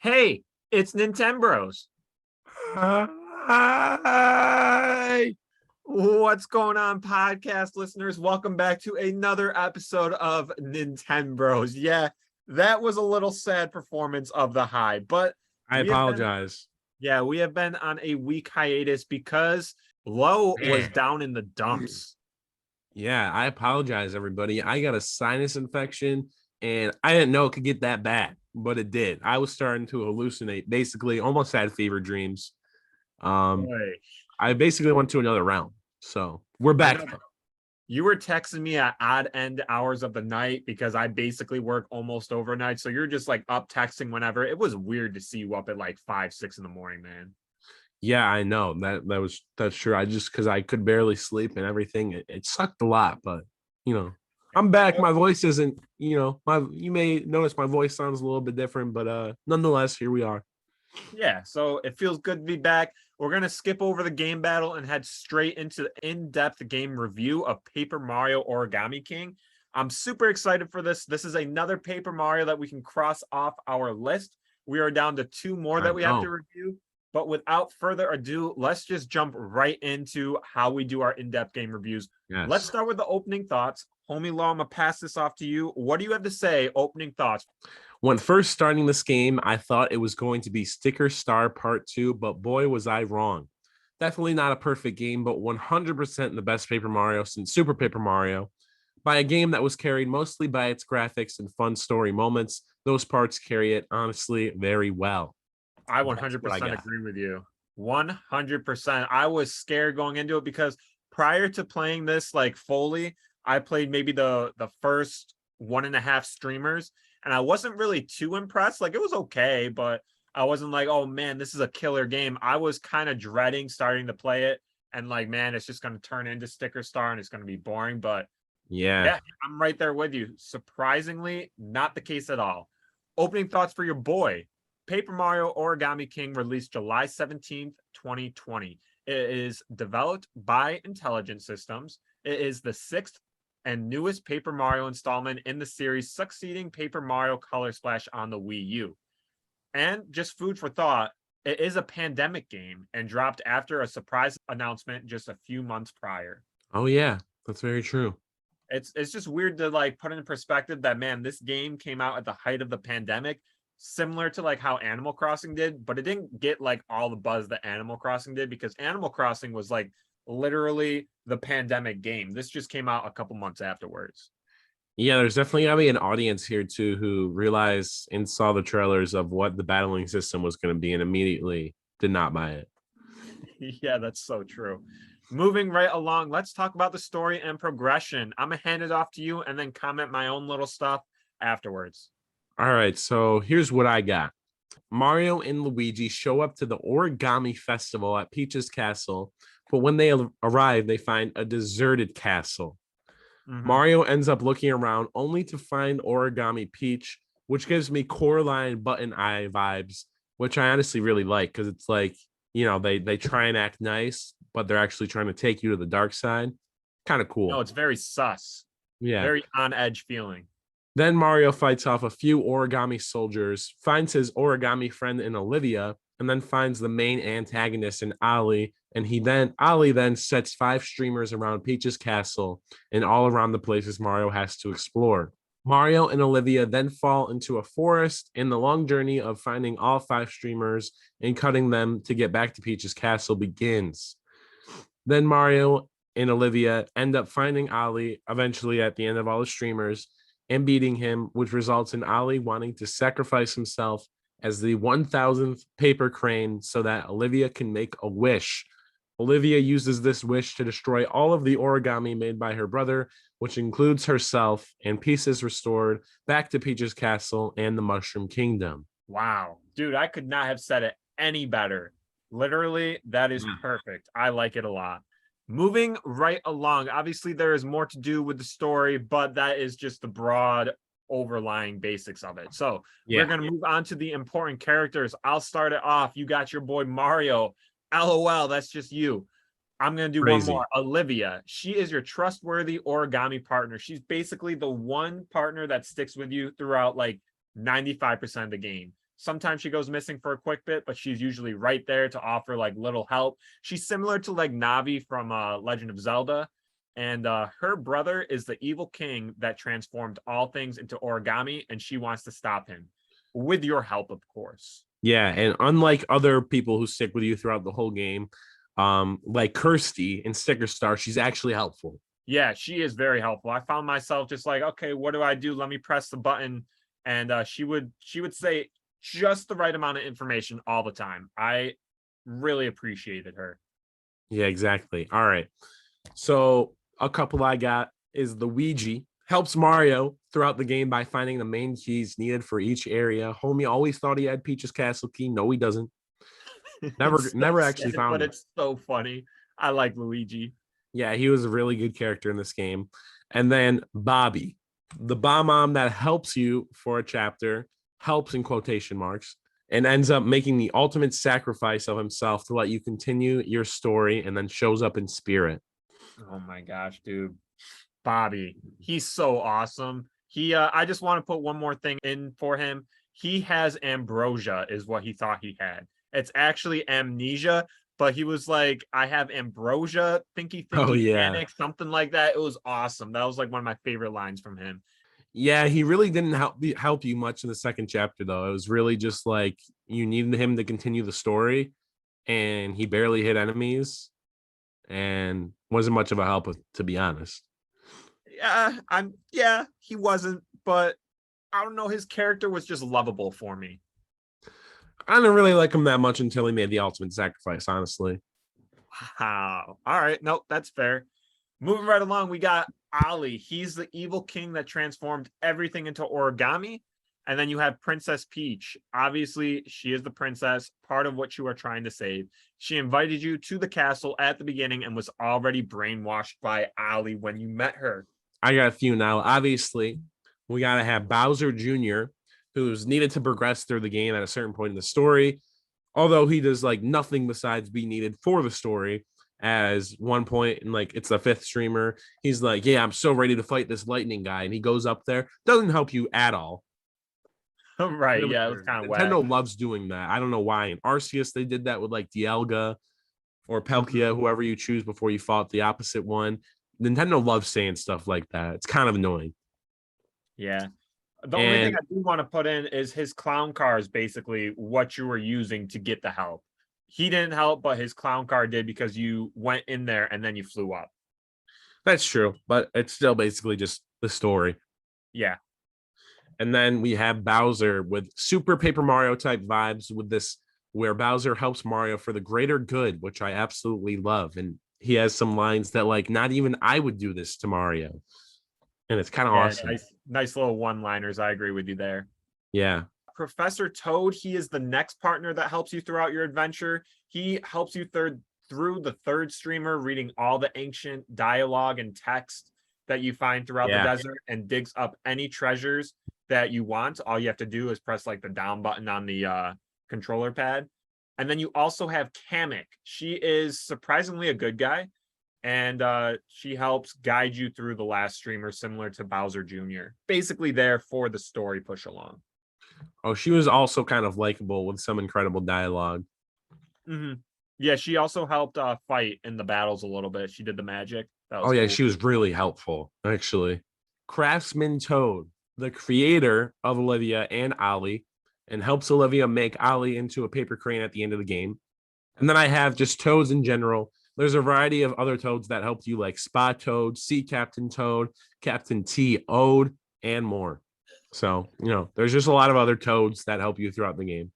Hey, it's Nintenbros. Hi. What's going on, podcast listeners? Welcome back to another episode of Nintenbros. Yeah, that was a little sad performance of the high, but I we have been, apologize. we have been on a week hiatus because Low was Man. down in the dumps. Yeah, I apologize, everybody. I got a sinus infection and I didn't know it could get that bad, but it did. I was starting to hallucinate, basically, almost had fever dreams. Um, Boy, I basically went to another round. So we're I back. know you were texting me at odd end hours of the night because I basically work almost overnight. So you're just like up texting whenever. It was weird to see you up at like 5, 6 in the morning, man. Yeah, I know that's true. I just because I could barely sleep and everything. It sucked a lot, but I'm back. My voice isn't, you may notice my voice sounds a little bit different, but nonetheless, here we are. Yeah, so it feels good to be back. We're gonna skip over the game battle and head straight into the in-depth game review of Paper Mario Origami King. I'm super excited for this. This is another Paper Mario that we can cross off our list. We are down to two more I that we have to know. review. But without further ado, let's just jump right into how we do our in-depth game reviews. Let's Yes. start with the opening thoughts. Homie Law, I'm gonna pass this off to you. What do you have to say? Opening thoughts. When first starting this game, I thought it was going to be Sticker Star Part 2, but boy, was I wrong. Definitely not a perfect game, but 100% the best Paper Mario since Super Paper Mario. By a game that was carried mostly by its graphics and fun story moments, those parts carry it honestly very well. I That's what I 100% got. agree with you. 100%. I was scared going into it because prior to playing this like fully, I played maybe the first 1.5 streamers, and I wasn't really too impressed. Like it was okay, but I wasn't like, oh man, this is a killer game. I was kind of dreading starting to play it, and like, man, it's just going to turn into Sticker Star and it's going to be boring. But Yeah. yeah, I'm right there with you. Surprisingly, not the case at all. Opening thoughts for your boy. Paper Mario Origami King released July 17th, 2020. It is developed by Intelligent Systems. It is the sixth and newest Paper Mario installment in the series, succeeding Paper Mario Color Splash on the Wii U. And just food for thought, it is a pandemic game and dropped after a surprise announcement just a few months prior. Oh, yeah. That's very true. It's just weird to like put in perspective that, man, this game came out at the height of the pandemic, similar to like how Animal Crossing did, but it didn't get like all the buzz that Animal Crossing did because Animal Crossing was like literally the pandemic game. This just came out a couple months afterwards. Yeah, there's definitely gonna be an audience here too who realized and saw the trailers of what the battling system was going to be and immediately did not buy it. Yeah, that's so true. Moving right along, let's talk about the story and progression. I'm gonna hand it off to you and then comment my own little stuff afterwards. All right, so here's what I got. Mario and Luigi show up to the Origami Festival at Peach's Castle, but when they arrive, they find a deserted castle. Mhm. Mario ends up looking around only to find Origami Peach, which gives me Coraline Button Eye vibes, which I honestly really like because it's like, they try and act nice, but they're actually trying to take you to the dark side. Kind of No, cool. it's very sus, Yeah. very on edge feeling. Then Mario fights off a few origami soldiers, finds his origami friend in Olivia, and then finds the main antagonist in Ali. And Ali then sets 5 streamers around Peach's castle and all around the places Mario has to explore. Mario and Olivia then fall into a forest in the long journey of finding all 5 streamers and cutting them to get back to Peach's castle begins. Then Mario and Olivia end up finding Ali eventually at the end of all the streamers and beating him, which results in Ali wanting to sacrifice himself as the 1000th paper crane so that Olivia can make a wish. Olivia uses this wish to destroy all of the origami made by her brother, which includes herself, and peace is restored back to Peach's castle and the Mushroom Kingdom. Wow. Dude, I could not have said it any better. Literally, that is Yeah. perfect. I like it a lot. Moving right along, obviously, there is more to do with the story, but that is just the broad overlying basics of it. So we're going to move on to the important characters. I'll start it off. You got your boy Mario. LOL, that's just you. I'm going to do one Crazy. more. Olivia. She is your trustworthy origami partner. She's basically the one partner that sticks with you throughout like 95% of the game. Sometimes she goes missing for a quick bit, but she's usually right there to offer like little help. She's similar to like Navi from Legend of Zelda. And her brother is the evil king that transformed all things into origami, and she wants to stop him with your help, of course. Yeah, and unlike other people who stick with you throughout the whole game, like Kirsty in Sticker Star, she's actually helpful. Yeah, she is very helpful. I found myself just like, okay, what do I do? Let me press the button, and she would say just the right amount of information all the time. I really appreciated her. Yeah, exactly. All right. So a couple I got is the Ouija. Helps Mario throughout the game by finding the main keys needed for each area. Homie always thought he had Peach's castle key. No, he doesn't. Never, It's so never actually sad, but found it. it's so funny. I like Luigi. Yeah, he was a really good character in this game. And then Bobby, the bomb mom that helps you for a chapter, helps in quotation marks, and ends up making the ultimate sacrifice of himself to let you continue your story and then shows up in spirit. Oh my gosh, dude. Bobby, he's so awesome. I just want to put one more thing in for him. He has ambrosia, is what he thought he had. It's actually amnesia, but he was like, I have ambrosia, thinky Oh, thinky yeah. panic, something like that. It was awesome. That was like one of my favorite lines from him. Yeah, he really didn't help you much in the second chapter, though. It was really just like you needed him to continue the story, and he barely hit enemies and wasn't much of a help, to be honest. Yeah, he wasn't, but I don't know, his character was just lovable for me. I didn't really like him that much until he made the ultimate sacrifice, honestly. Wow. All right. Nope, that's fair. Moving right along, we got Ali. He's the evil king that transformed everything into origami. And then you have Princess Peach. Obviously, she is the princess, part of what you are trying to save. She invited you to the castle at the beginning and was already brainwashed by Ali when you met her. I got a few now. Obviously, we got to have Bowser Jr., who's needed to progress through the game at a certain point in the story, although he does like nothing besides be needed for the story. As one point, and like it's the fifth streamer, he's like, "Yeah, I'm so ready to fight this lightning guy," and he goes up there, doesn't help you at all. Right. Really Yeah, it was weird. kind of whack. Nintendo loves doing that. I don't know why. In Arceus, they did that with like Dialga or Mhm. Palkia, whoever you choose before you fought the opposite one. Nintendo loves saying stuff like that. It's kind of annoying. Yeah. The only thing And I do want to put in is his clown car is basically what you were using to get the help. He didn't help, but his clown car did because you went in there and then you flew up. that's true, but it's still basically just the story. Yeah. And then we have Bowser with Super Paper Mario type vibes with this, where Bowser helps Mario for the greater good, which I absolutely love. And he has some lines that, like, not even I would do this to Mario. And it's kind of Yeah, awesome. nice little one-liners. I agree with you there. Yeah. Professor Toad, he is the next partner that helps you throughout your adventure. He helps you through the third streamer, reading all the ancient dialogue and text that you find throughout the Yeah. desert and digs up any treasures that you want. All you have to do is press like the down button on the controller pad. And then you also have Kamek. She is surprisingly a good guy, and she helps guide you through the last streamer, similar to Bowser Jr. Basically there for the story push along. Oh, she was also kind of likable with some incredible dialogue. Hmm. Yeah, she also helped fight in the battles a little bit. She did the magic. That Oh, was yeah. cool. She was really helpful, actually. Craftsman Toad, the creator of Olivia and Ollie, and helps Olivia make Ollie into a paper crane at the end of the game. And then I have just toads in general. There's a variety of other toads that helped you, like Spa Toad, Sea Captain Toad, Captain T Ode, and more. So, there's just a lot of other toads that help you throughout the game.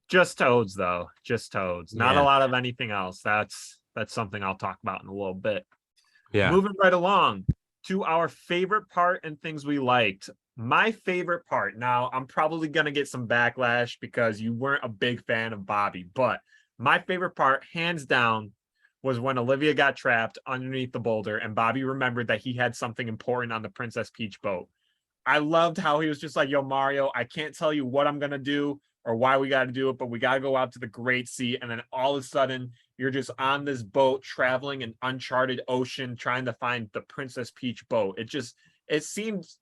Just toads, though. Just toads. Not a Yeah. lot of anything else. That's something I'll talk about in a little bit. Yeah. Moving right along to our favorite part and things we liked. My favorite part. Now, I'm probably gonna get some backlash because you weren't a big fan of Bobby, but my favorite part, hands down, was when Olivia got trapped underneath the boulder and Bobby remembered that he had something important on the Princess Peach boat. I loved how he was just like, yo, Mario, I can't tell you what I'm going to do or why we got to do it, but we got to go out to the Great Sea. And then all of a sudden, you're just on this boat traveling an uncharted ocean trying to find the Princess Peach boat. It seems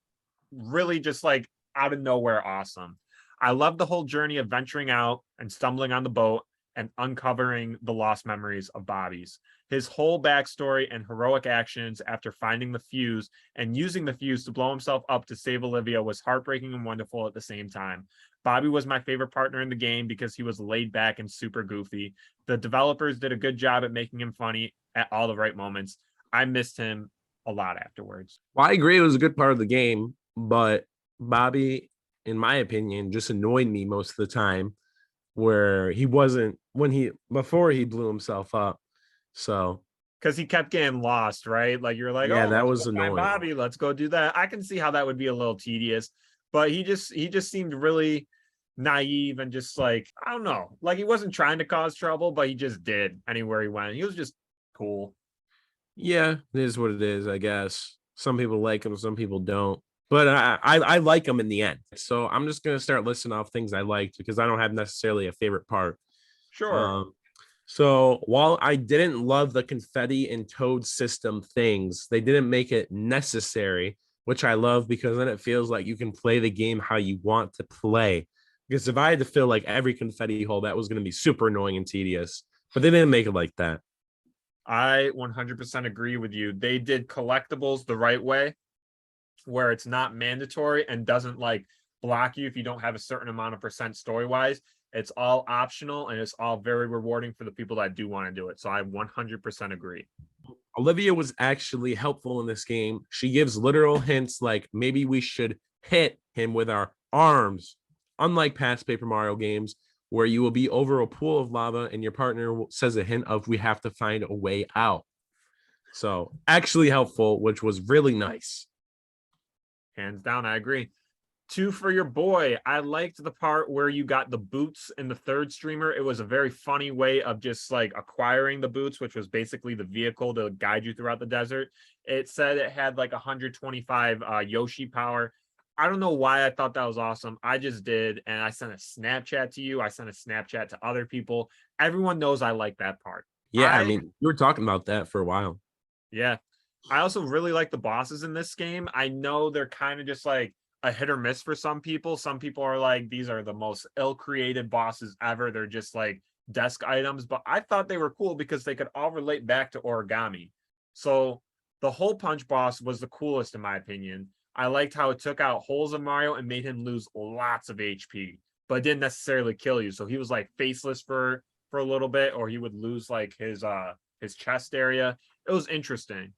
really just like out of nowhere awesome. I love the whole journey of venturing out and stumbling on the boat and uncovering the lost memories of Bobby's. His whole backstory and heroic actions after finding the fuse and using the fuse to blow himself up to save Olivia was heartbreaking and wonderful at the same time. Bobby was my favorite partner in the game because he was laid back and super goofy. The developers did a good job at making him funny at all the right moments. I missed him a lot afterwards. Well, I agree it was a good part of the game, but Bobby, in my opinion, just annoyed me most of the time where he wasn't when he before he blew himself up. So Because he kept getting lost, right? Like you're like, yeah, oh, that let's was go find annoying. Bobby, let's go do that. I can see how that would be a little tedious, but he just seemed really naive and just like, I don't know, like he wasn't trying to cause trouble, but he just did anywhere he went. He was just cool. Yeah, it is what it is, I guess. Some people like him, some people don't. But I like him in the end. So I'm just gonna start listing off things I liked because I don't have necessarily a favorite part. Sure. Um, so while I didn't love the confetti and toad system things, they didn't make it necessary, which I love because then it feels like you can play the game how you want to play. Because if I had to fill like every confetti hole, that was going to be super annoying and tedious. But they didn't make it like that. I 100% agree with you. They did collectibles the right way, where it's not mandatory and doesn't like block you if you don't have a certain amount of percent story wise. It's all optional and it's all very rewarding for the people that do want to do it. So I 100% agree. Olivia was actually helpful in this game. She gives literal hints like maybe we should hit him with our arms, unlike past Paper Mario games where you will be over a pool of lava and your partner says a hint of we have to find a way out. So actually helpful, which was really nice. Hands down, I agree. Two for your boy. I liked the part where you got the boots in the third streamer. It was a very funny way of just like acquiring the boots, which was basically the vehicle to guide you throughout the desert. It said it had like 125 Yoshi power. I don't know why I thought that was awesome. I just did. And I sent a Snapchat to you. I sent a Snapchat to other people. Everyone knows I like that part. Yeah, I mean, you were talking about that for a while. Yeah. I also really like the bosses in this game. I know they're kind of just like a hit or miss for some people. Some people are like, these are the most ill-created bosses ever. They're just like desk items, but I thought they were cool because they could all relate back to origami. So the hole punch boss was the coolest in my opinion. I liked how it took out holes in Mario and made him lose lots of HP, but didn't necessarily kill you. So he was like faceless for a little bit, or he would lose like his chest area. It was interesting.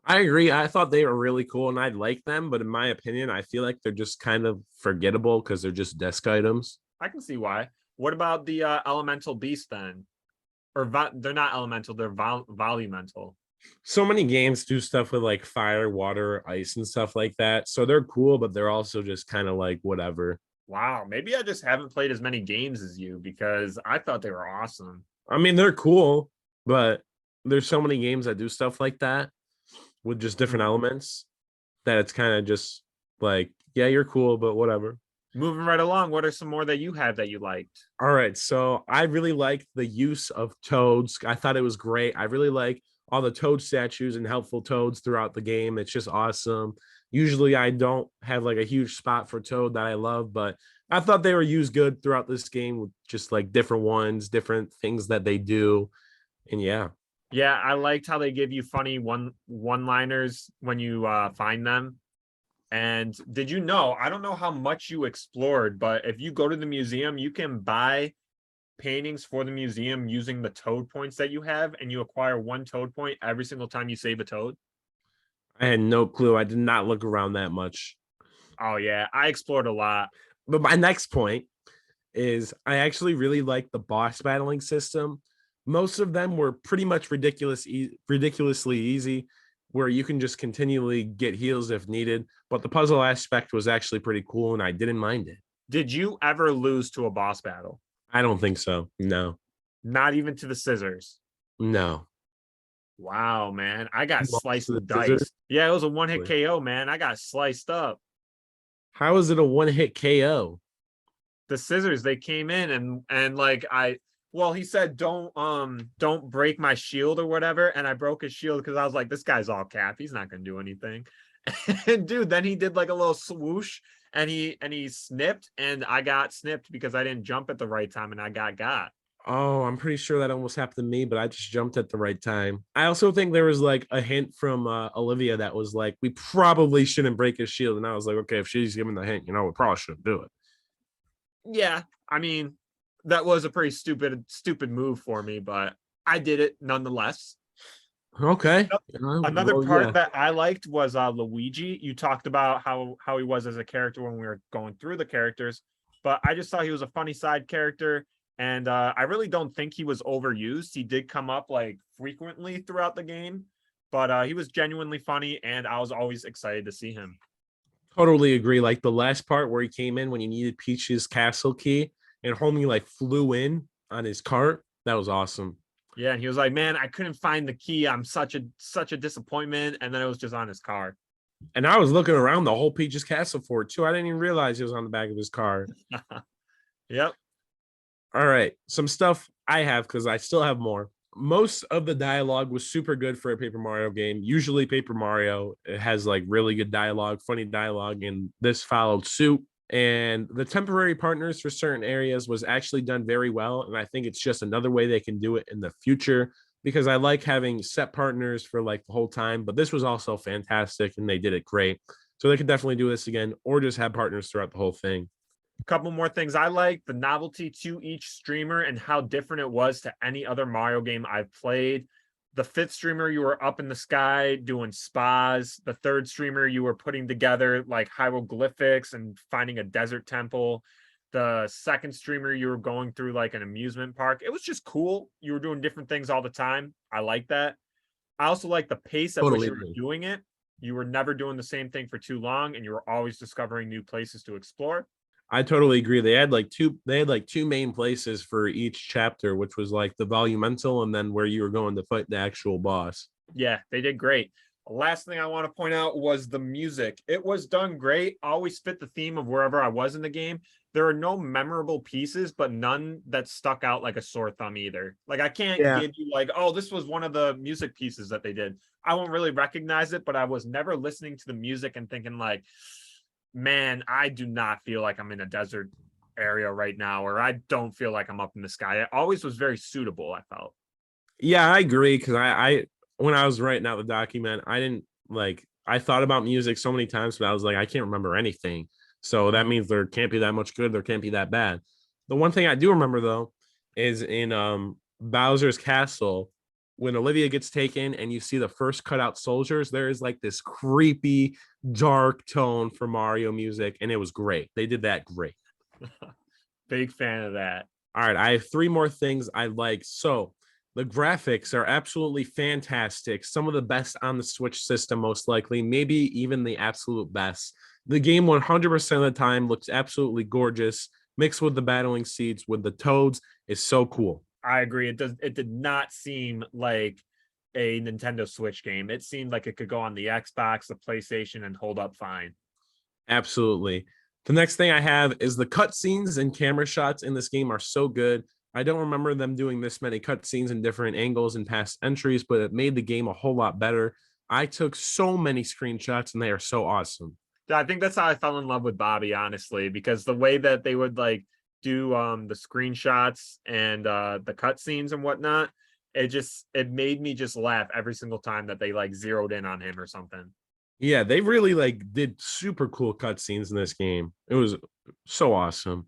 I agree. I thought they were really cool and I like them, but in my opinion, I feel like they're just kind of forgettable because they're just desk items. I can see why. What about the elemental beast then? Or they're not elemental, they're volumental. So many games do stuff with like fire, water, ice, and stuff like that. So they're cool, but they're also just kind of like whatever. Wow, maybe I just haven't played as many games as you because I thought they were awesome. I mean, they're cool, but there's so many games that do stuff like that with just different elements that it's kind of just like, yeah, you're cool, but whatever. Moving right along, what are some more that you have that you liked? All right. So I really liked the use of toads. I thought it was great. I really like all the toad statues and helpful toads throughout the game. It's just awesome. Usually I don't have like a huge spot for toad that I love, but I thought they were used good throughout this game with just like different ones, different things that they do. And yeah. Yeah, I liked how they give you funny one-liners when you find them. And did you know, I don't know how much you explored, but if you go to the museum, you can buy paintings for the museum using the toad points that you have, and you acquire one toad point every single time you save a toad. I had no clue. I did not look around that much. Oh yeah, I explored a lot. But my next point is I actually really like the boss battling system. Most of them were pretty much ridiculously easy, where you can just continually get heals if needed. But the puzzle aspect was actually pretty cool, and I didn't mind it. Did you ever lose to a boss battle? I don't think so. No, Not even to the scissors. no. Wow, man. I got You lost sliced to the and scissors? diced. Yeah, it was a one-hit KO, man. I got sliced up. How is it a one-hit KO? The scissors, they came in and like well, he said don't break my shield or whatever, and I broke his shield because I was like, this guy's all cap. He's not gonna do anything. And dude, then he did like a little swoosh and he snipped, and I got snipped because I didn't jump at the right time, and I got. Oh, I'm pretty sure that almost happened to me, but I just jumped at the right time. I also think there was like a hint from Olivia that was like, we probably shouldn't break his shield. And I was like, okay, if she's giving the hint, we probably shouldn't do it. Yeah, I mean, that was a pretty stupid move for me, but I did it nonetheless. Okay. Another Well, part yeah. that I liked was Luigi. You talked about how he was as a character when we were going through the characters, but I just thought he was a funny side character, and I really don't think he was overused. He did come up like frequently throughout the game, but he was genuinely funny, and I was always excited to see him. Totally agree. Like the last part where he came in when you needed Peach's castle key and homie like flew in on his cart. That was awesome. Yeah, and he was like, "Man, I couldn't find the key. I'm such a disappointment." And then it was just on his car. And I was looking around the whole Peach's castle for it too. I didn't even realize it was on the back of his car. Yep. All right. Some stuff I have because I still have more. Most of the dialogue was super good for a Paper Mario game. Usually, Paper Mario it has like really good dialogue, funny dialogue, and this followed suit. And the temporary partners for certain areas was actually done very well. And I think it's just another way they can do it in the future because I like having set partners for like the whole time. But this was also fantastic and they did it great. So they could definitely do this again or just have partners throughout the whole thing. Couple more things I like: the novelty to each streamer and how different it was to any other Mario game I've played. The fifth streamer, you were up in the sky doing spas. The third streamer, you were putting together like hieroglyphics and finding a desert temple. The second streamer, you were going through like an amusement park. It was just cool. You were doing different things all the time. I like that. I also like the pace at which Totally you were agree. doing it. You were never doing the same thing for too long, and you were always discovering new places to explore. I totally agree. They had like two main places for each chapter, which was like the volumental and then where you were going to fight the actual boss. Yeah, they did great. Last thing I want to point out was the music. It was done great, always fit the theme of wherever I was in the game. There are no memorable pieces, but none that stuck out like a sore thumb either. Like I can't Yeah. give you like, oh, this was one of the music pieces that they did. I won't really recognize it, but I was never listening to the music and thinking like, man, I do not feel like I'm in a desert area right now, or I don't feel like I'm up in the sky. It always was very suitable, I felt. Yeah, I agree. Cause I when I was writing out the document, I didn't like I thought about music so many times, but I was like, I can't remember anything. So that Mhm. means there can't be that much good, there can't be that bad. The one thing I do remember though is in Bowser's castle when Olivia gets taken and you see the first cutout soldiers, there is like this creepy dark tone for Mario music, and it was great. They did that great. Big fan of that. All right, I have three more things I like. So the graphics are absolutely fantastic. Some of the best on the Switch system, most likely, maybe even the absolute best. The game 100% of the time looks absolutely gorgeous. Mixed with the battling seeds with the toads is so cool. I agree. It did not seem like a Nintendo Switch game. It seemed like it could go on the Xbox, the PlayStation, and hold up fine. Absolutely. The next thing I have is the cutscenes and camera shots in this game are so good. I don't remember them doing this many cutscenes in different angles in past entries, but it made the game a whole lot better. I took so many screenshots and they are so awesome. Yeah, I think that's how I fell in love with Bobby, honestly, because the way that they would like do the screenshots and the cutscenes and whatnot, it made me just laugh every single time that they like zeroed in on him or something. Yeah, they really like did super cool cutscenes in this game. It was so awesome.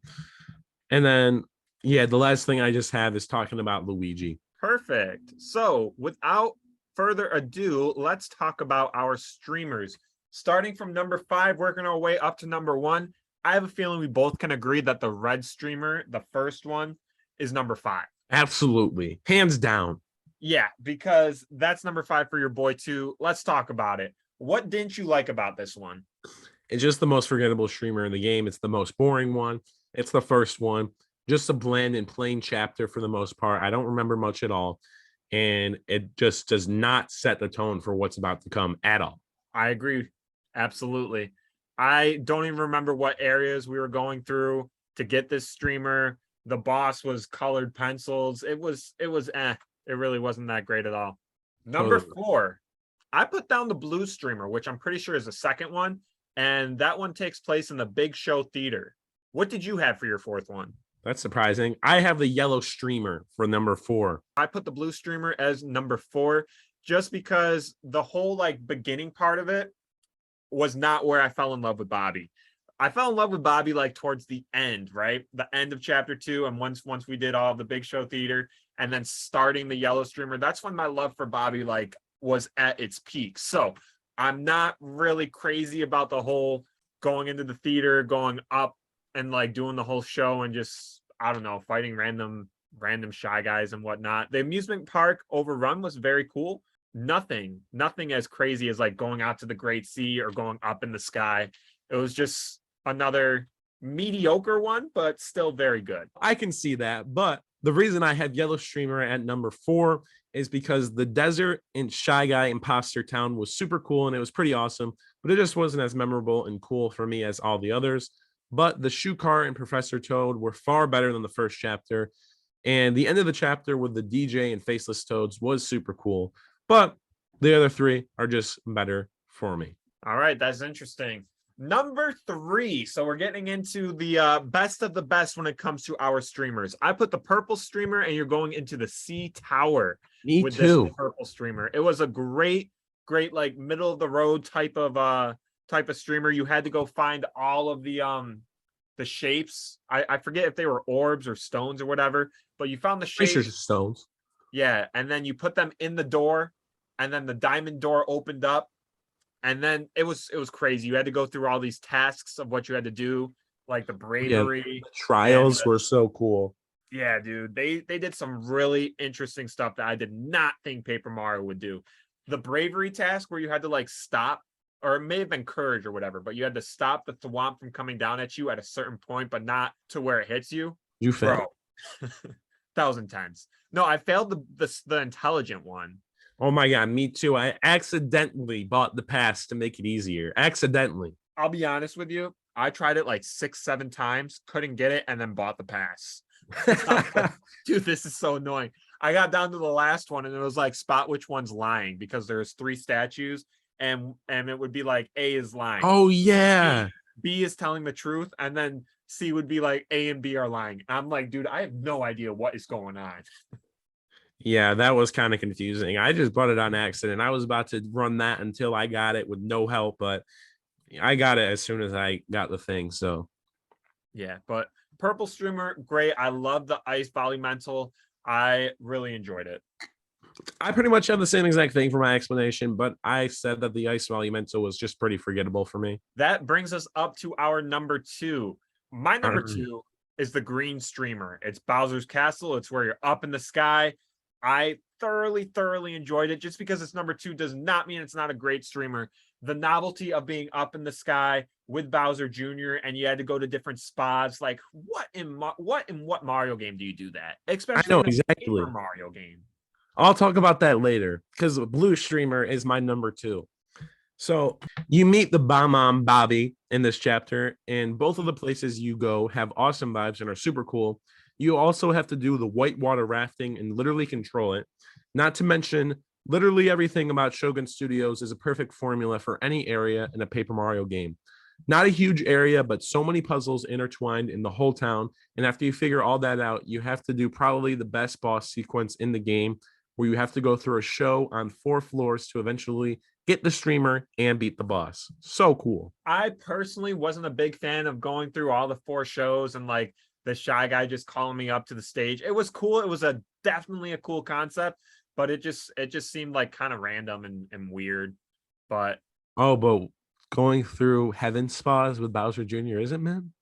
And then yeah, the last thing I just have is talking about Luigi. Perfect. So, without further ado, let's talk about our streamers. Starting from number 5, working our way up to number 1. I have a feeling we both can agree that the red streamer, the first one, is number 5. Absolutely. Hands down. Yeah, because that's number 5 for your boy too. Let's talk about it. What didn't you like about this one? It's just the most forgettable streamer in the game. It's the most boring one. It's the first one. Just a bland and plain chapter for the most part. I don't remember much at all. And it just does not set the tone for what's about to come at all. I agree. Absolutely. I don't even remember what areas we were going through to get this streamer. The boss was colored pencils. It really wasn't that great at all. Number Totally. 4, I put down the blue streamer, which I'm pretty sure is the second one. and that one takes place in the Big Show Theater. What did you have for your fourth one? That's surprising. I have the yellow streamer for number 4. I put the blue streamer as number 4 just because the whole like beginning part of it was not where I fell in love with Bobby. I fell in love with Bobby like towards the end, right? The end of chapter 2, and once we did all of the Big Show Theater and then starting the yellow streamer, that's when my love for Bobby like was at its peak. So I'm not really crazy about the whole going into the theater, going up and like doing the whole show and just, I don't know, fighting random Shy Guys and whatnot. The amusement park overrun was very cool. Nothing as crazy as like going out to the Great Sea or going up in the sky. It was just another mediocre one, but still very good. I can see that, but the reason I have yellow streamer at number 4 is because the desert in Shy Guy Imposter Town was super cool and it was pretty awesome, but it just wasn't as memorable and cool for me as all the others. But the shoe car and Professor Toad were far better than the first chapter. And the end of the chapter with the DJ and Faceless Toads was super cool. But the other 3 are just better for me. All right, that's interesting. Number 3. So we're getting into the best of the best when it comes to our streamers. I put the purple streamer, and you're going into the Sea Tower. Me with too. This purple streamer. It was a great like middle of the road type of streamer. You had to go find all of the shapes. I forget if they were orbs or stones or whatever, but you found the shapes. Stones. Yeah, and then you put them in the door, and then the diamond door opened up, and then it was crazy. You had to go through all these tasks of what you had to do, like the bravery. Yeah, the trials were so cool. Yeah, dude, they did some really interesting stuff that I did not think Paper Mario would do. The bravery task where you had to like stop, or it may have been courage or whatever, but you had to stop the thwomp from coming down at you at a certain point, but not to where it hits you. You failed. That was intense. No, I failed the intelligent one. Oh my god, me too. I accidentally bought the pass to make it easier. Accidentally. I'll be honest with you. I tried it like 6-7 times, couldn't get it, and then bought the pass. Dude, this is so annoying. I got down to the last one, and it was like spot which one's lying, because there's 3 statues, and it would be like A is lying. Oh yeah. B is telling the truth, and then C would be like A and B are lying. I'm like, dude, I have no idea what is going on. Yeah, that was kind of confusing. I just bought it on accident. I was about to run that until I got it with no help, but I got it as soon as I got the thing. So yeah, but purple streamer, great. I love the ice volleymental. I really enjoyed it. I pretty much have the same exact thing for my explanation, but I said that the ice volleymental was just pretty forgettable for me. That brings us up to our number 2. My number 2 is the green streamer. It's Bowser's Castle. It's where you're up in the sky. I thoroughly enjoyed it. Just because it's number 2 does not mean it's not a great streamer. The novelty of being up in the sky with Bowser Jr. and you had to go to different spots. Like, what in what Mario game do you do that? Especially I know in a exactly. Paper Mario game. I'll talk about that later because blue streamer is my number 2. So you meet the Bomb Bobby in this chapter, and both of the places you go have awesome vibes and are super cool. You also have to do the whitewater rafting and literally control it. Not to mention, literally everything about Shogun Studios is a perfect formula for any area in a Paper Mario game. Not a huge area, but so many puzzles intertwined in the whole town. And after you figure all that out, you have to do probably the best boss sequence in the game, where you have to go through a show on 4 floors to eventually get the streamer and beat the boss. So cool. I personally wasn't a big fan of going through all the 4 shows and like the Shy Guy just calling me up to the stage. It was cool. It was definitely a cool concept, but it just seemed like kind of random and weird. But going through heaven spas with Bowser Jr. isn't, man?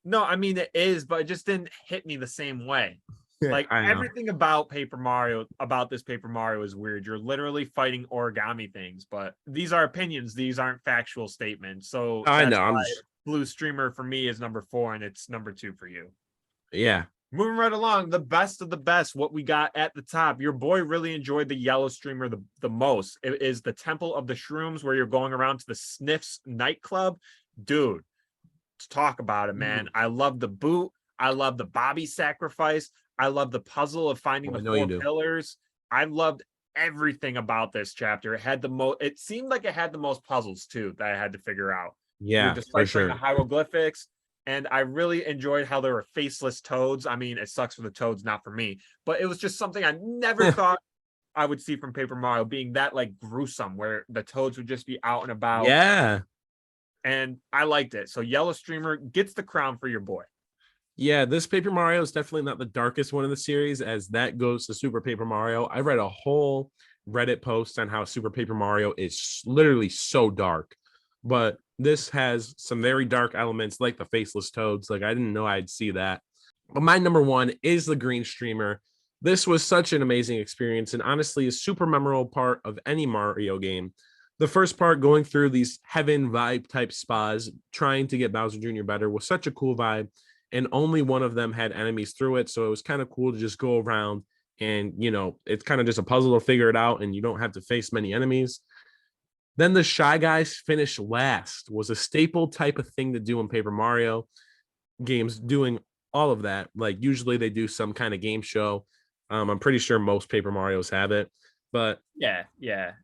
No, I mean it is, but it just didn't hit me the same way. Like everything about this Paper Mario is weird. You're literally fighting origami things, but these are opinions. These aren't factual statements. So I know. Blue streamer for me is number 4, and it's number 2 for you. Yeah. Moving right along, the best of the best. What we got at the top. Your boy really enjoyed the yellow streamer the most. It is the Temple of the Shrooms, where you're going around to the Sniffs nightclub. Dude, let's talk about it, man. I love the boot. I love the Bobby sacrifice. I love the puzzle of finding the 4 pillars. I loved everything about this chapter. It seemed like it had the most puzzles too that I had to figure out. You're Yeah, for deciphering the sure. hieroglyphics. And I really enjoyed how there were faceless toads. I mean, it sucks for the toads, not for me, but it was just something I never thought I would see from Paper Mario, being that like gruesome, where the toads would just be out and about. Yeah. And I liked it. So Yellow Streamer gets the crown for your boy. Yeah, this Paper Mario is definitely not the darkest one in the series, as that goes to Super Paper Mario. I read a whole Reddit post on how Super Paper Mario is literally so dark, but this has some very dark elements like the faceless toads. Like, I didn't know I'd see that. But my number one is the green streamer. This was such an amazing experience, and honestly, a super memorable part of any Mario game. The first part, going through these heaven vibe type spas, trying to get Bowser Jr. better, was such a cool vibe, and only one of them had enemies through it. So it was kind of cool to just go around and, it's kind of just a puzzle to figure it out, and you don't have to face many enemies. Then the Shy Guys finish last was a staple type of thing to do in Paper Mario games, doing all of that. Like, usually they do some kind of game show. I'm pretty sure most Paper Marios have it, but Yeah,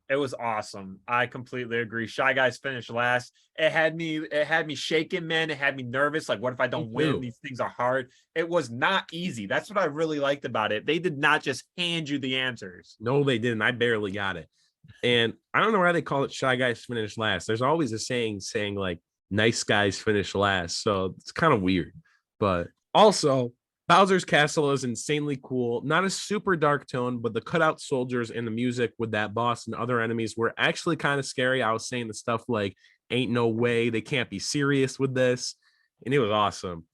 it was awesome. I completely agree. Shy Guys finished last. It had me shaking, man. It had me nervous. Like, what if I me don't win? too. These things are hard. It was not easy. That's what I really liked about it. They did not just hand you the answers. No, they didn't. I barely got it. And I don't know why they call it Shy Guys finish last. There's always a saying like nice guys finish last. So it's kind of weird. But also, Bowser's Castle is insanely cool. Not a super dark tone, but the cutout soldiers and the music with that boss and other enemies were actually kind of scary. I was saying the stuff like, ain't no way they can't be serious with this. And it was awesome.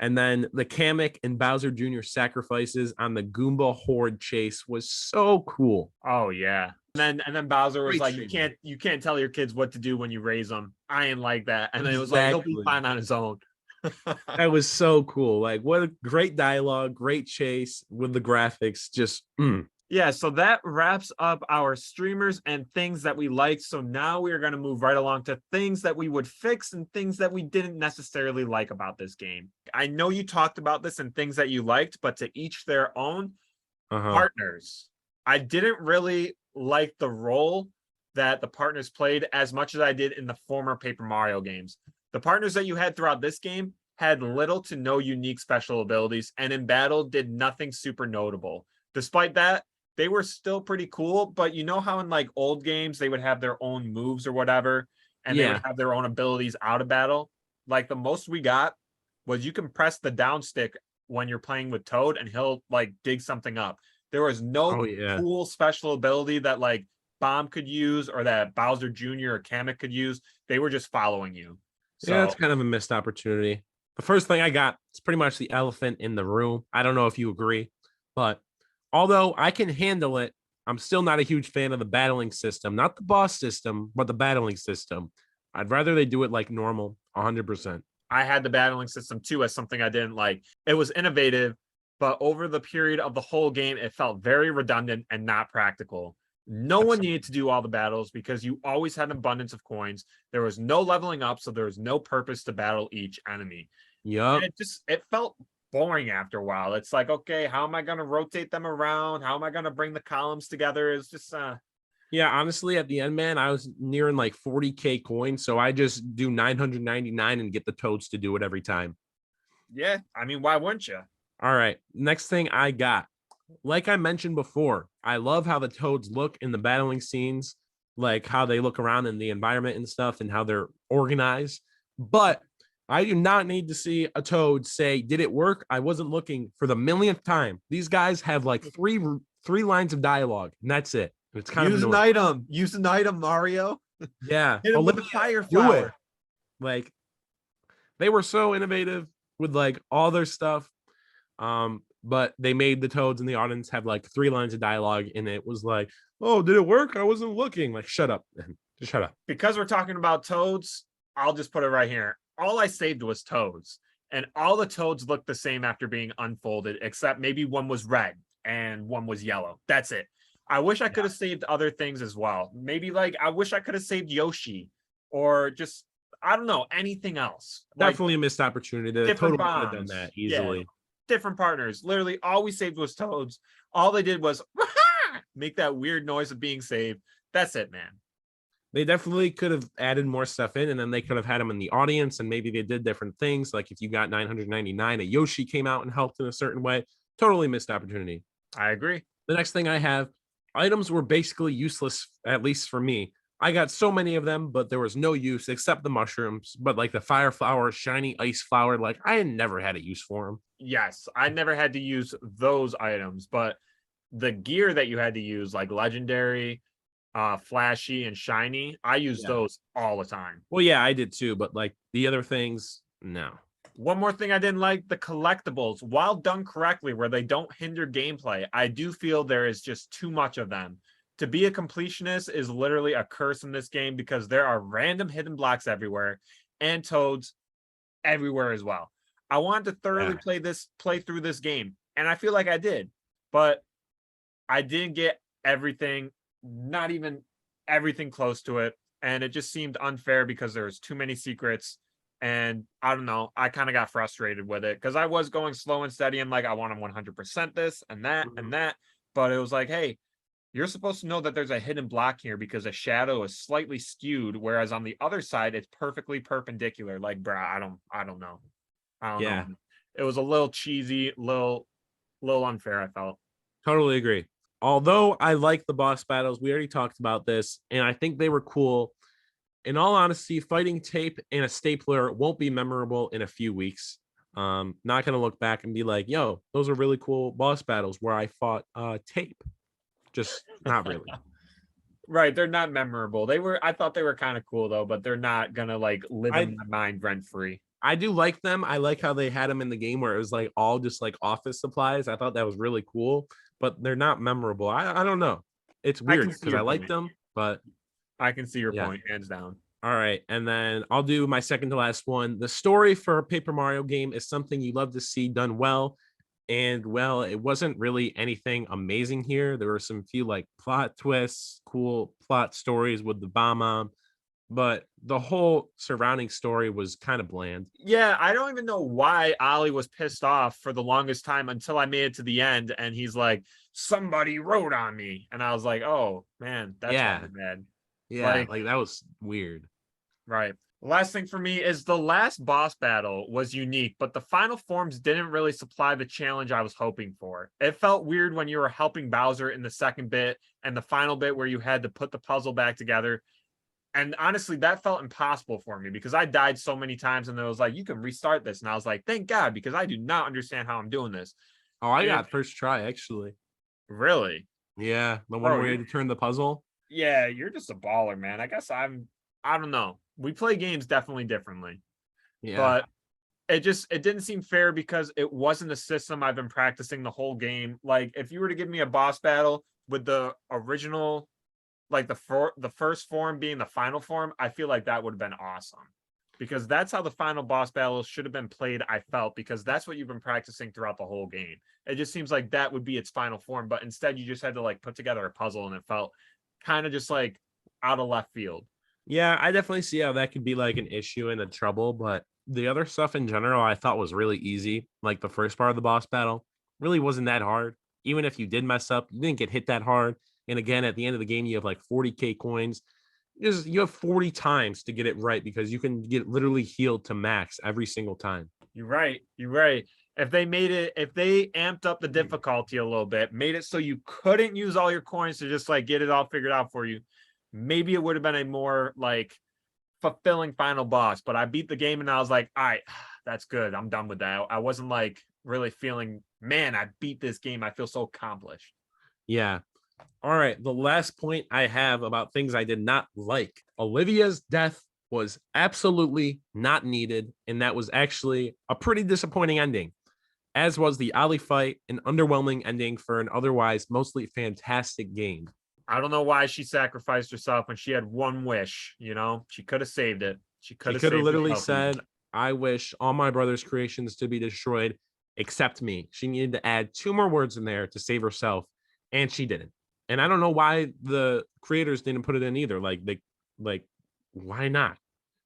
And then the Kamek and Bowser Jr. sacrifices on the Goomba Horde chase was so cool. Oh yeah. And then Bowser was Great like, you streamer. can't tell your kids what to do when you raise them. I ain't like that. And then it was like, he'll be Exactly. fine on his own. That was so cool. Like, what a great dialogue, great chase with the graphics. Just Yeah, so that wraps up our streamers and things that we liked. So now we are going to move right along to things that we would fix and things that we didn't necessarily like about this game. I know you talked about this and things that you liked, but to each their own. uh-huh. Partners. I didn't really like the role that the partners played as much as I did in the former Paper Mario games. The partners that you had throughout this game had little to no unique special abilities, and in battle did nothing super notable. Despite that, they were still pretty cool, but you know how in like old games they would have their own moves or whatever, and they would Yeah. have their own abilities out of battle? Like, the most we got was you can press the down stick when you're playing with Toad and he'll like dig something up. There was no Oh yeah. cool special ability that like Bomb could use or that Bowser Jr. or Kamek could use. They were just following you. Yeah, that's So kind of a missed opportunity. The first thing I got is pretty much the elephant in the room. I don't know if you agree, but although I can handle it, I'm still not a huge fan of the battling system. Not the boss system, but the battling system. I'd rather they do it like normal, 100%. I had the battling system too as something I didn't like. It was innovative, but over the period of the whole game, it felt very redundant and not practical. No one needed to do all the battles because you always had an abundance of coins. There was no leveling up, so there was no purpose to battle each enemy. And Yup. it felt boring after a while. It's like, okay, how am I going to rotate them around? How am I going to bring the columns together? It's just Yeah, honestly, at the end, man, I was nearing like 40K coins, so I just do 999 and get the toads to do it every time. yeah, I mean, why wouldn't you? All right, next thing I got. Like I mentioned before, I love how the toads look in the battling scenes, like how they look around in the environment and stuff and how they're organized. But I do not need to see a toad say, "Did it work? I wasn't looking," for the millionth time. These guys have like three lines of dialogue, and that's it. And it's kind of Use an annoying. item. Use an item, Mario. Yeah, Hit him with a Olivia, fire do it. flower. Like, they were so innovative with like all their stuff. But they made the toads in the audience have like three lines of dialogue, and it was like, "Oh, did it work? I wasn't looking." Like, shut up, man. Just shut up. Because we're talking about toads, I'll just put it right here. All I saved was toads, and all the toads looked the same after being unfolded, except maybe one was red and one was yellow. That's it. I wish I could have saved other things as well. Maybe like I wish I could have saved Yoshi, or just I don't know, anything else. Like Definitely a missed opportunity. The different toad could have done bombs. that Yeah, easily. different partners. Literally, all we saved was toads. All they did was make that weird noise of being saved. That's it, man. They definitely could have added more stuff in, and then they could have had them in the audience, and maybe they did different things. Like if you got 999, a Yoshi came out and helped in a certain way. Totally missed opportunity. I agree. The next thing I have, items were basically useless, at least for me. I got so many of them, but there was no use except the mushrooms. But like the fire flower, shiny ice flower, like I never had a use for them. Yes, I never had to use those items, but the gear that you had to use, like legendary, flashy, and shiny, I use Yeah. those all the time. Well, yeah, I did too, but like the other things, no. One more thing I didn't like, the collectibles, while done correctly, where they don't hinder gameplay, I do feel there is just too much of them. To be a completionist is literally a curse in this game because there are random hidden blocks everywhere and toads everywhere as well. I wanted to thoroughly Yeah. play through this game, and I feel like I did, but I didn't get everything, not even everything close to it, and it just seemed unfair because there was too many secrets. And I don't know, I kind of got frustrated with it because I was going slow and steady. And like, I want to 100% this and that Mhm. and that. But it was like, hey, you're supposed to know that there's a hidden block here because a shadow is slightly skewed, whereas on the other side, it's perfectly perpendicular. Like, bruh, I don't know. I don't know, Yeah, man. It was a little cheesy, little unfair, I felt. totally agree. Although I like the boss battles, we already talked about this, and I think they were cool. In all honesty, fighting tape and a stapler won't be memorable in a few weeks. Not gonna look back and be like, yo, those are really cool boss battles where I fought tape. Just not really. Right, they're not memorable. They were I thought they were kind of cool though, but they're not gonna like live I in my mind rent free. I do like them. I like how they had them in the game where it was like all just like office supplies. I thought that was really cool, but they're not memorable. I don't know. It's I can weird see because I your like point. them, but I can see your yeah. point, hands down. All right. And then I'll do my second to last one. The story for a Paper Mario game is something you love to see done well. And well, it wasn't really anything amazing here. There were some few like plot twists, cool plot stories with the bomb mom, but the whole surrounding story was kind of bland. Yeah, I don't even know why Ollie was pissed off for the longest time until I made it to the end and he's like, somebody wrote on me. And I was like, oh man, that's why Yeah. I'm mad. Yeah. Like, Like that was weird. right. Last thing for me is the last boss battle was unique, but the final forms didn't really supply the challenge I was hoping for. It felt weird when you were helping Bowser in the second bit and the final bit where you had to put the puzzle back together. And honestly, that felt impossible for me because I died so many times and it was like, you can restart this. And I was like, thank God, because I do not understand how I'm doing this. Oh, I And got first try actually. really, Yeah. The one bro, where you you're had to turn the puzzle. yeah, you're just a baller, man. I guess I don't know. We play games definitely differently, Yeah. but it didn't seem fair because it wasn't a system I've been practicing the whole game. Like if you were to give me a boss battle with the original, like the first form being the final form, I feel like that would have been awesome. Because that's how the final boss battle should have been played, I felt, because that's what you've been practicing throughout the whole game. It just seems like that would be its final form, but instead you just had to like put together a puzzle and it felt kind of just like out of left field. Yeah, I definitely see how that could be like an issue and a trouble, but the other stuff in general I thought was really easy. Like the first part of the boss battle really wasn't that hard. Even if you did mess up, you didn't get hit that hard. And again, at the end of the game, you have like 40K coins. Just you have 40 times to get it right because you can get literally healed to max every single time. You're right. You're right. If they amped up the difficulty a little bit, made it so you couldn't use all your coins to just like get it all figured out for you, maybe it would have been a more like fulfilling final boss. But I beat the game and I was like, all right, that's good. I'm done with that. I wasn't like really feeling, man, I beat this game. I feel so accomplished. Yeah. All right. The last point I have about things I did not like. Olivia's death was absolutely not needed. And that was actually a pretty disappointing ending, as was the Ali fight, an underwhelming ending for an otherwise mostly fantastic game. I don't know why she sacrificed herself when she had one wish, you know? She could have saved it. She could She have could have saved literally herself even. said, I wish all my brother's creations to be destroyed except me. She needed to add two more words in there to save herself, and she didn't. And I don't know why the creators didn't put it in either. Like, why not?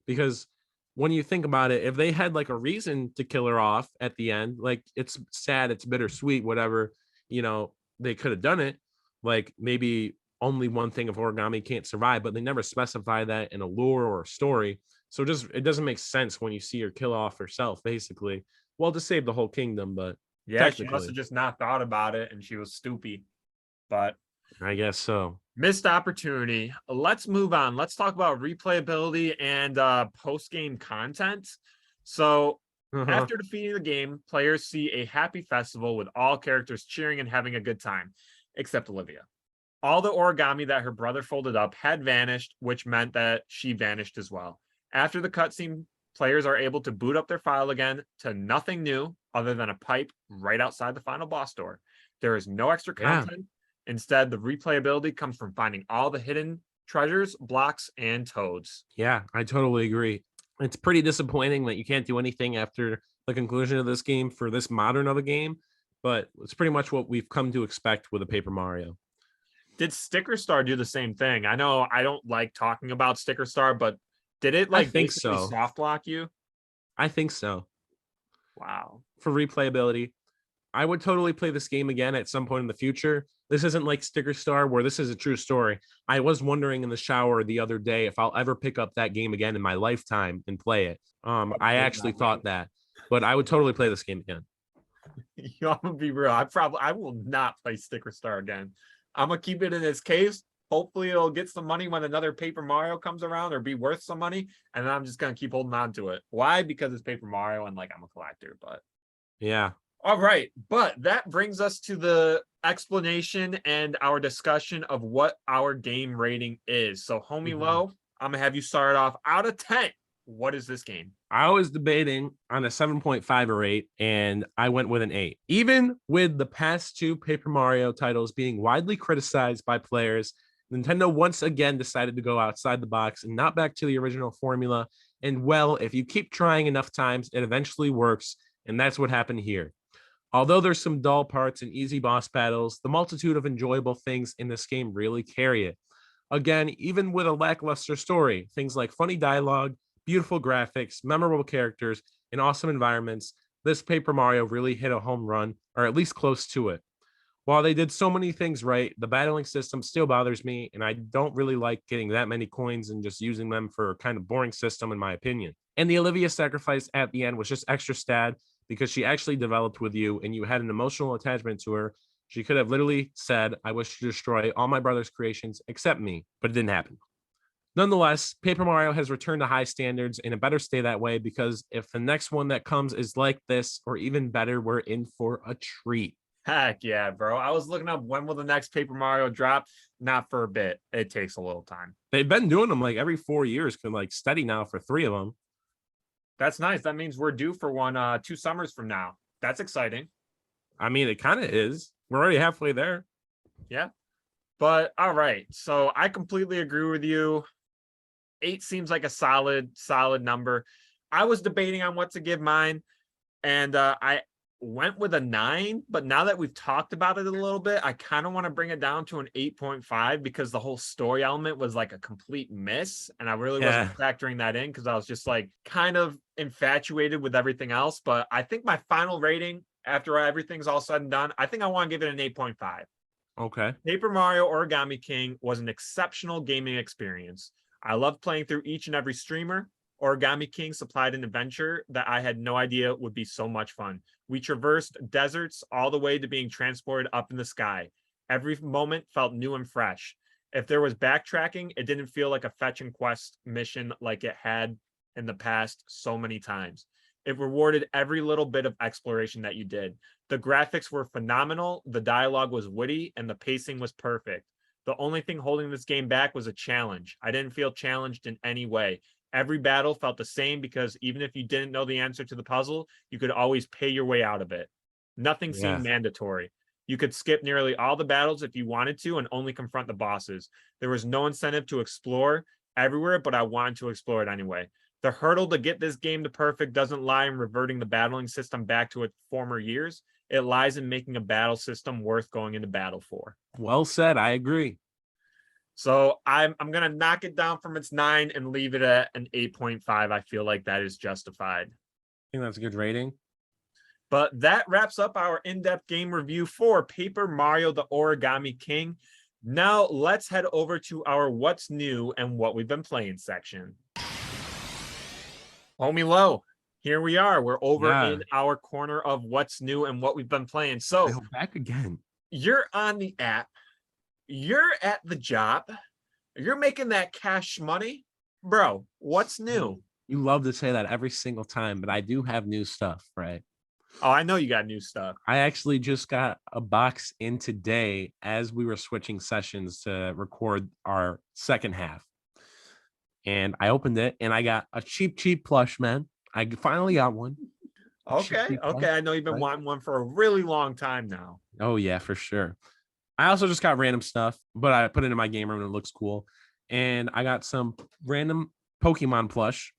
Because when you think about it, if they had like a reason to kill her off at the end, like it's sad, it's bittersweet, whatever, they could have done it. Like maybe only one thing of origami can't survive, but they never specify that in a lore or a story. So just it doesn't make sense when you see her kill off herself, basically. Well, to save the whole kingdom, but Yeah, she must have technically, just not thought about it and she was stupid. But I guess so. missed opportunity. Let's move on. Let's talk about replayability and post-game content. So Uh-huh. after defeating the game, players see a happy festival with all characters cheering and having a good time, except Olivia. All the origami that her brother folded up had vanished, which meant that she vanished as well. After the cutscene, players are able to boot up their file again to nothing new other than a pipe right outside the final boss door. There is no extra Yeah. content. Instead, the replayability comes from finding all the hidden treasures, blocks, and toads. Yeah, I totally agree. It's pretty disappointing that you can't do anything after the conclusion of this game for this modern of a game, but it's pretty much what we've come to expect with a Paper Mario. Did Sticker Star do the same thing? I know I don't like talking about Sticker Star, but did it I like think basically so. soft lock you? I think so. Wow. For replayability, I would totally play this game again at some point in the future. This isn't like Sticker Star, where this is a true story. I was wondering in the shower the other day if I'll ever pick up that game again in my lifetime and play it. I Probably actually not, man. thought that, but I would totally play this game again. I'm gonna be real. I will not play Sticker Star again. I'm gonna keep it in its case. Hopefully, it'll get some money when another Paper Mario comes around, or be worth some money. And then I'm just gonna keep holding on to it. Why? Because it's Paper Mario, and like I'm a collector. But Yeah. all right. But that brings us to the explanation and our discussion of what our game rating is. So, homie Mhm. low, I'm gonna have you start off out of 10. What is this game? I was debating on a 7.5 or 8, and I went with an 8. Even with the past two Paper Mario titles being widely criticized by players, Nintendo once again decided to go outside the box and not back to the original formula. And well, if you keep trying enough times, it eventually works. And that's what happened here. Although there's some dull parts and easy boss battles, the multitude of enjoyable things in this game really carry it. Again, even with a lackluster story, things like funny dialogue, beautiful graphics, memorable characters, and awesome environments, this Paper Mario really hit a home run, or at least close to it. While they did so many things right, the battling system still bothers me, and I don't really like getting that many coins and just using them for a kind of boring system, in my opinion. And the Olivia sacrifice at the end was just extra sad because she actually developed with you and you had an emotional attachment to her. She could have literally said, I wish to destroy all my brother's creations except me, but it didn't happen. Nonetheless, Paper Mario has returned to high standards and it better stay that way because if the next one that comes is like this or even better, we're in for a treat. Heck yeah, bro. I was looking up when will the next Paper Mario drop. Not for a bit. It takes a little time. They've been doing them like every 4 years, like steady now for three of them. That's nice. That means we're due for one 2 summers from now. That's exciting. I mean, it kind of is. We're already halfway there. Yeah. But all right. So I completely agree with you. 8 seems like a solid number. I was debating on what to give mine, and I went with a 9, but now that we've talked about it a little bit, I kind of want to bring it down to an 8.5 because the whole story element was like a complete miss, and I really wasn't Yeah. factoring that in because I was just like kind of infatuated with everything else. But I think my final rating after everything's all said and done, I think I want to give it an 8.5. Okay. Paper Mario Origami King was an exceptional gaming experience. I loved playing through each and every streamer. Origami King supplied an adventure that I had no idea would be so much fun. We traversed deserts all the way to being transported up in the sky. Every moment felt new and fresh. If there was backtracking, it didn't feel like a fetch and quest mission like it had in the past so many times. It rewarded every little bit of exploration that you did. The graphics were phenomenal, the dialogue was witty, and the pacing was perfect. The only thing holding this game back was a challenge. I didn't feel challenged in any way. Every battle felt the same because even if you didn't know the answer to the puzzle, you could always pay your way out of it. Nothing seemed Yeah. mandatory. You could skip nearly all the battles if you wanted to and only confront the bosses. There was no incentive to explore everywhere, but I wanted to explore it anyway. The hurdle to get this game to perfect doesn't lie in reverting the battling system back to its former years. It lies in making a battle system worth going into battle for. Well said. I agree. So I'm gonna knock it down from its 9 and leave it at an 8.5. I feel like that is justified. I think that's a good rating. But that wraps up our in-depth game review for Paper Mario: The Origami King. Now let's head over to our what's new and what we've been playing section. Homie Low, here we are. We're over in our corner of what's new and what we've been playing. So back again. You're on the app, you're at the job, you're making that cash money. Bro, what's new? You love to say that every single time, but I do have new stuff, right? Oh, I know you got new stuff. I actually just got a box in today as we were switching sessions to record our second half. And I opened it and I got a cheap plush, man. I finally got one. Okay. I know you've been wanting one for a really long time now. Oh, yeah, for sure. I also just got random stuff, but I put it in my game room and it looks cool. And I got some random Pokemon plush,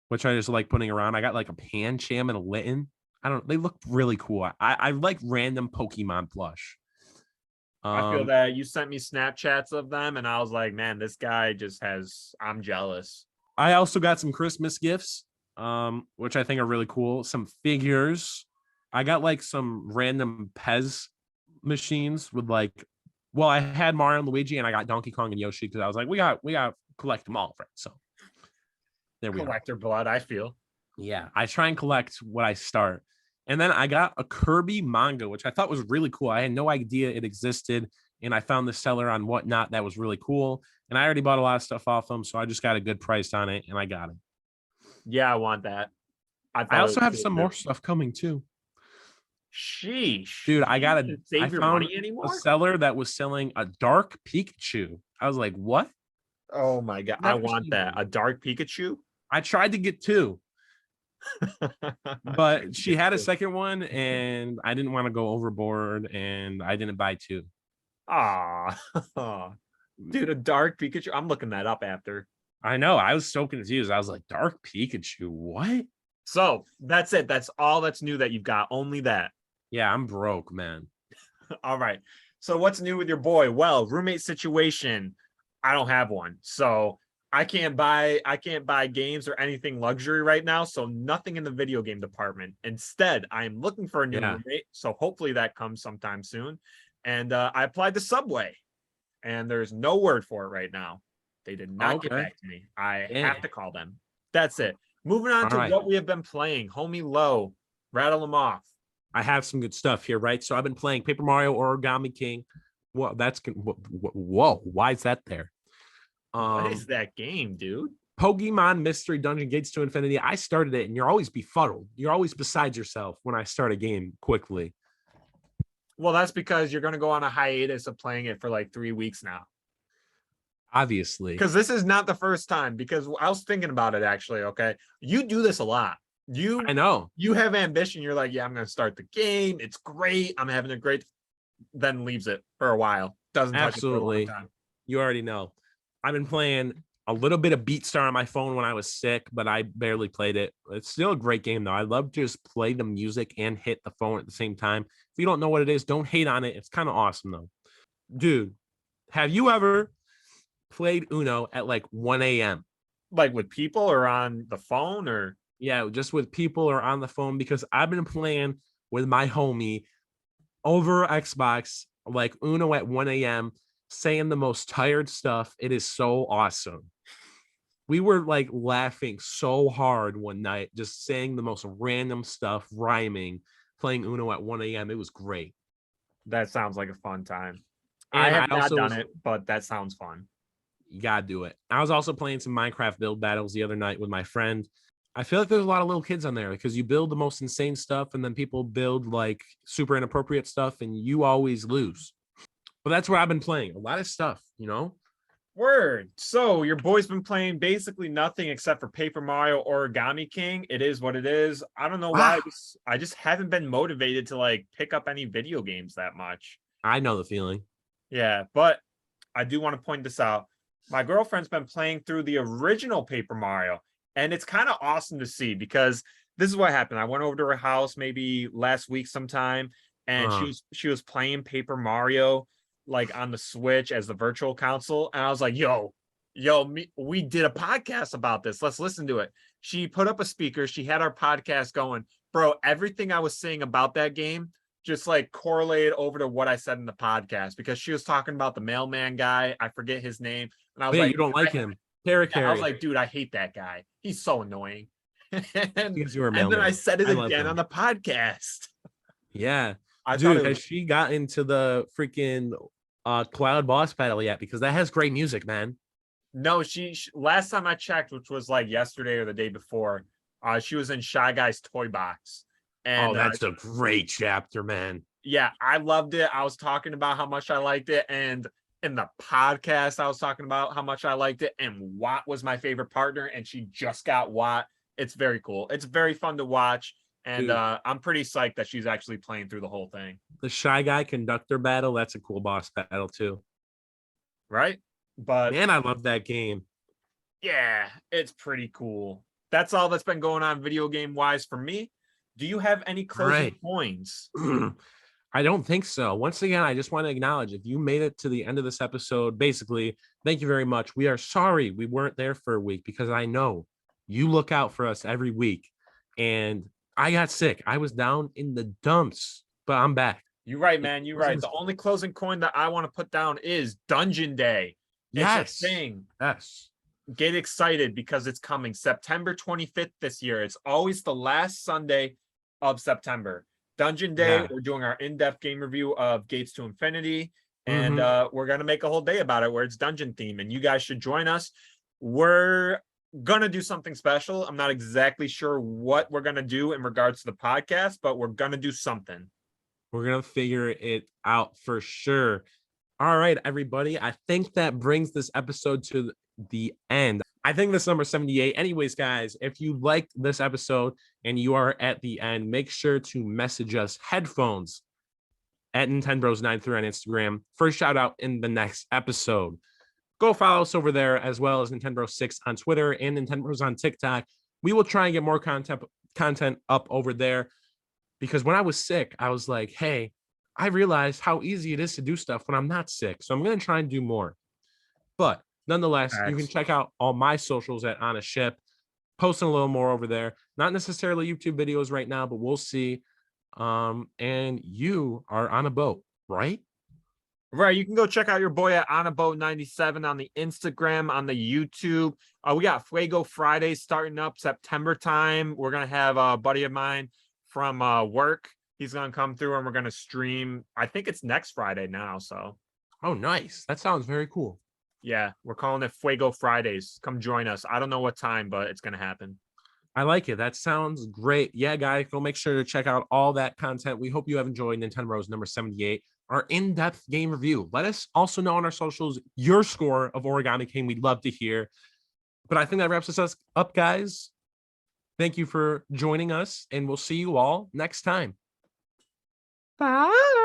which I just like putting around. I got like a Pancham and a Litten. They look really cool. I like random Pokemon plush. I feel that you sent me Snapchats of them and I was like, man, this guy I'm jealous. I also got some Christmas gifts, which I think are really cool. Some figures. I got like some random Pez machines with I had Mario and Luigi and I got Donkey Kong and Yoshi because I was like, we got to collect them all, right? So there we Collector blood, I feel. Yeah, I try and collect what I start. And then I got a Kirby manga, which I thought was really cool. I had no idea it existed. And I found the seller on Whatnot that was really cool. And I already bought a lot of stuff off them. So I just got a good price on it and I got it. Yeah, I want that. I also have some more stuff coming too. Sheesh. Dude, I found a seller that was selling a dark Pikachu. I was like, what? Oh my God. I want that. A dark Pikachu? I tried to get two. But she had a second one and I didn't want to go overboard and I didn't buy two. Ah, dude, a dark Pikachu. I'm looking that up after. I know. I was so confused. I was like, dark Pikachu, what? So that's it. That's all that's new that you've got. Only that. Yeah, I'm broke, man. All right. So what's new with your boy? Well, roommate situation. I don't have one. So I can't buy games or anything luxury right now. So nothing in the video game department. Instead, I am looking for a new roommate. So hopefully that comes sometime soon. And I applied to Subway and there's no word for it right now. They did not get back to me. I have to call them. That's it. Moving on to what we have been playing. Homie Low, rattle them off. I have some good stuff here, right? So I've been playing Paper Mario Origami King. Well, whoa, why is that there? What is that game, dude? Pokemon Mystery Dungeon Gates to Infinity. I started it and you're always befuddled. You're always beside yourself when I start a game quickly. Well, that's because you're going to go on a hiatus of playing it for like 3 weeks now. Obviously. Because this is not the first time, because I was thinking about it actually, okay? You do this a lot. I know. You have ambition. You're like, yeah, I'm going to start the game. It's great. I'm having a great, then leaves it for a while. Doesn't touch it for a long time. You already know. I've been playing a little bit of BeatStar on my phone when I was sick, but I barely played it. It's still a great game, though. I love to just play the music and hit the phone at the same time. If you don't know what it is, don't hate on it. It's kind of awesome, though. Dude, have you ever played Uno at like 1 a.m.? Like with people or on the phone or? Yeah, just with people or on the phone, because I've been playing with my homie over Xbox, like Uno at 1 a.m., saying the most tired stuff. It is so awesome. We were like laughing so hard one night, just saying the most random stuff, rhyming, playing Uno at 1 a.m. It was great. That sounds like a fun time. And I have not done it, but that sounds fun. You gotta do it. I was also playing some Minecraft build battles the other night with my friend. I feel like there's a lot of little kids on there because you build the most insane stuff and then people build like super inappropriate stuff and you always lose. But that's what I've been playing. A lot of stuff, you know? Word. So your boy's been playing basically nothing except for Paper Mario Origami King. It is what it is. I don't know why. I just haven't been motivated to like pick up any video games that much. I know the feeling. Yeah, but I do want to point this out. My girlfriend's been playing through the original Paper Mario, and it's kind of awesome to see because this is what happened. I went over to her house maybe last week sometime, and she was playing Paper Mario like on the Switch as the virtual console, and I was like, we did a podcast about this. Let's listen to it. She put up a speaker. She had our podcast going. Bro, everything I was saying about that game, just like correlated over to what I said in the podcast because she was talking about the mailman guy. I forget his name. And I was Yeah, like, you don't like him. I was Carry like, dude, I hate that guy. He's so annoying. and, because you were a and then I mailman. said it I love again him. on the podcast. Yeah. I thought Dude, it has was she got into the freaking cloud boss battle yet? Because that has great music, man. no, she last time I checked, which was like yesterday or the day before, she was in Shy Guy's toy box. Oh, And that's a great chapter, man. yeah, I loved it. I was talking about how much I liked it. And in the podcast, I was talking about how much I liked it. And Watt was my favorite partner, and she just got Watt. It's very cool. It's very fun to watch. And Dude, I'm pretty psyched that she's actually playing through the whole thing. the Shy Guy conductor battle, that's a cool boss battle too. Right. But Man, I love that game. yeah, it's pretty cool. That's all that's been going on video game wise for me. Do you have any All closing right. points? I don't think so. Once again, I just want to acknowledge if you made it to the end of this episode, basically, thank you very much. We are sorry we weren't there for a week because I know you look out for us every week. And I got sick. I was down in the dumps, but I'm back. You're right, man. You're right. The only closing coin that I want to put down is Dungeon Day. Yes. It's a thing. Yes. Get excited because it's coming September 25th this year. It's always the last Sunday of September. Dungeon Day, Yeah. we're doing our in-depth game review of Gates to Infinity, and Mhm. we're going to make a whole day about it where it's dungeon theme, and you guys should join us. We're going to do something special. I'm not exactly sure what we're going to do in regards to the podcast, but we're going to do something. We're going to figure it out for sure. All right, everybody. I think that brings this episode to the end. I think this number 78. Anyways, guys, if you liked this episode and you are at the end, make sure to message us headphones at Nintenbros93 on Instagram. First shout out in the next episode. Go follow us over there as well as Nintenbros6 on Twitter and Nintenbros on TikTok. We will try and get more content up over there because when I was sick, I was like, hey, I realized how easy it is to do stuff when I'm not sick. So I'm going to try and do more. But nonetheless, you can check out all my socials at Onaship, posting a little more over there. Not necessarily YouTube videos right now, but we'll see. And you are on a boat, right? Right. You can go check out your boy at Onaboat97 on the Instagram, on the YouTube. We got Fuego Fridays starting up September time. We're going to have a buddy of mine from work. He's going to come through and we're going to stream. I think it's next Friday now. So, oh, nice. That sounds very cool. yeah, we're calling it Fuego Fridays. Come join us. I don't know what time, but it's going to happen. I like it. That sounds great. Yeah, guys, go make sure to check out all that content. We hope you have enjoyed Nintenbros number 78, our in-depth game review. Let us also know on our socials your score of Origami King. We'd love to hear. But I think that wraps us up, guys. Thank you for joining us, and we'll see you all next time. Bye.